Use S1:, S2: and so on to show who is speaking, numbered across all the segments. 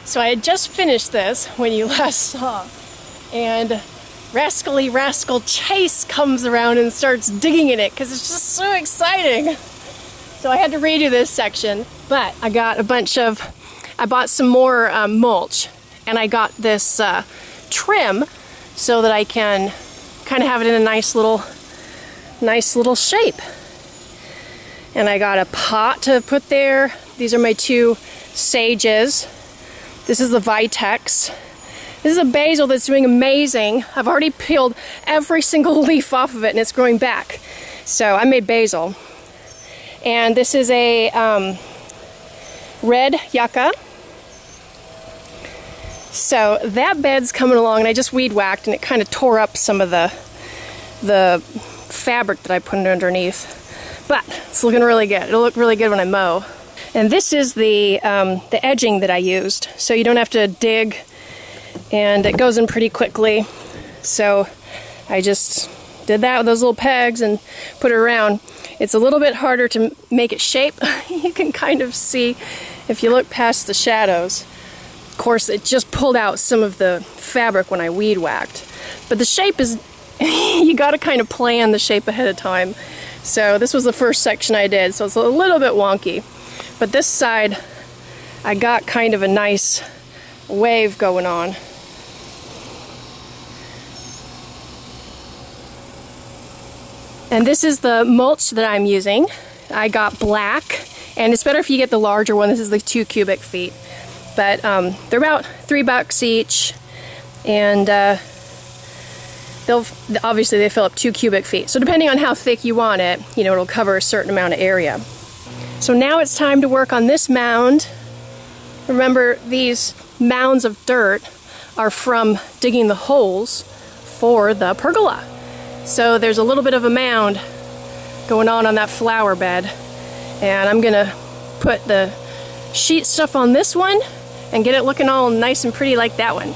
S1: So I had just finished this when you last saw, and rascally rascal Chase comes around and starts digging in it because it's just so exciting. So I had to redo this section, but I got I bought some more mulch, and I got this trim so that I can kind of have it in a nice little shape. And I got a pot to put there. These are my two sages. This is the Vitex. This is a basil that's doing amazing. I've already peeled every single leaf off of it and it's growing back. So I made basil. And this is a red yucca. So that bed's coming along, and I just weed whacked and it kind of tore up some of the fabric that I put underneath. But it's looking really good. It'll look really good when I mow. And this is the edging that I used, so you don't have to dig, and it goes in pretty quickly. So I just did that with those little pegs and put it around. It's a little bit harder to make it shape. You can kind of see if you look past the shadows. Of course, it just pulled out some of the fabric when I weed whacked. But the shape is, you gotta kind of plan the shape ahead of time. So this was the first section I did, so it's a little bit wonky. But this side, I got kind of a nice wave going on. And this is the mulch that I'm using. I got black, and it's better if you get the larger one. This is like 2 cubic feet. But they're about $3 each, and obviously they fill up 2 cubic feet. So depending on how thick you want it, you know, it'll cover a certain amount of area. So now it's time to work on this mound. Remember, these mounds of dirt are from digging the holes for the pergola. So there's a little bit of a mound going on that flower bed. And I'm gonna put the sheet stuff on this one and get it looking all nice and pretty like that one.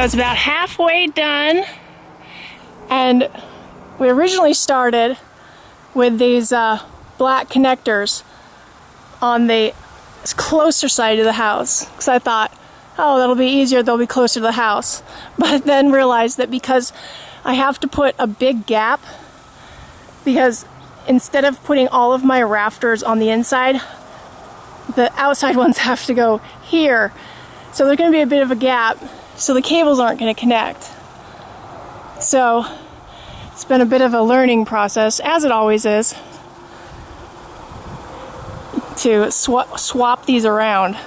S1: So it's about halfway done, and we originally started with these black connectors on the closer side of the house, because I thought, oh, that'll be easier, they'll be closer to the house. But then realized that because I have to put a big gap, because instead of putting all of my rafters on the inside, the outside ones have to go here. So there's going to be a bit of a gap, so the cables aren't going to connect. So it's been a bit of a learning process, as it always is, to swap these around.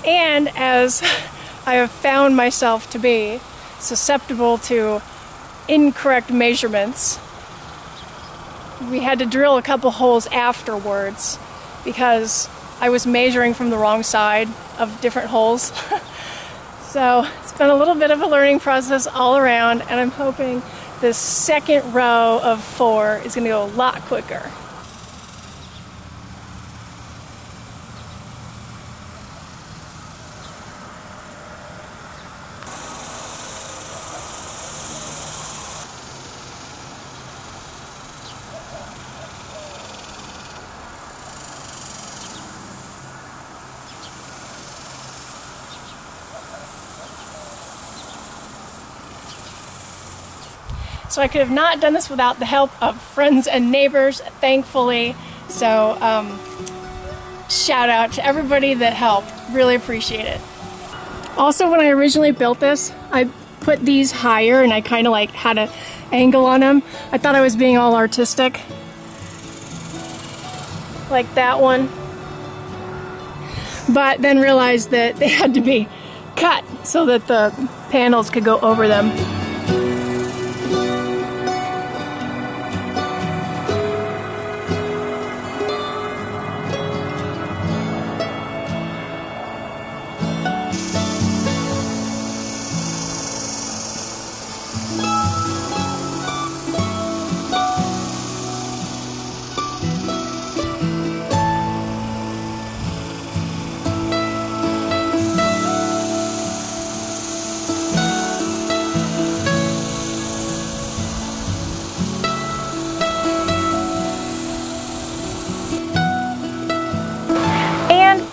S1: And as I have found myself to be susceptible to incorrect measurements, we had to drill a couple holes afterwards because I was measuring from the wrong side of different holes. So it's been a little bit of a learning process all around, and I'm hoping this second row of 4 is going to go a lot quicker. So I could have not done this without the help of friends and neighbors, thankfully. So shout out to everybody that helped. Really appreciate it. Also, when I originally built this, I put these higher and I kind of like had an angle on them. I thought I was being all artistic. Like that one. But then realized that they had to be cut so that the panels could go over them.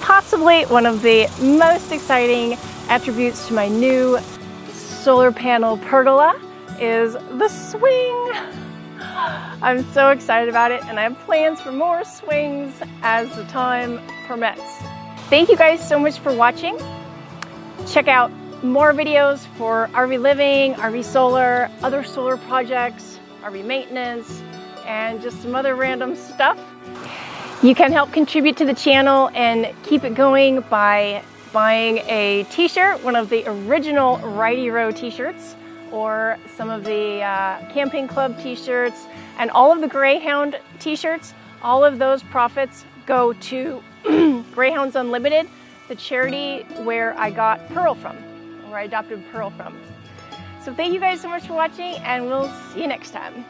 S1: Possibly one of the most exciting attributes to my new solar panel pergola is the swing. I'm so excited about it, and I have plans for more swings as the time permits. Thank you guys so much for watching. Check out more videos for RV living, RV solar, other solar projects, RV maintenance, and just some other random stuff. You can help contribute to the channel and keep it going by buying a t-shirt, one of the original Righty Row t-shirts, or some of the Camping Club t-shirts, and all of the Greyhound t-shirts. All of those profits go to Greyhounds Unlimited, the charity where I got Pearl from, where I adopted Pearl from. So thank you guys so much for watching, and we'll see you next time.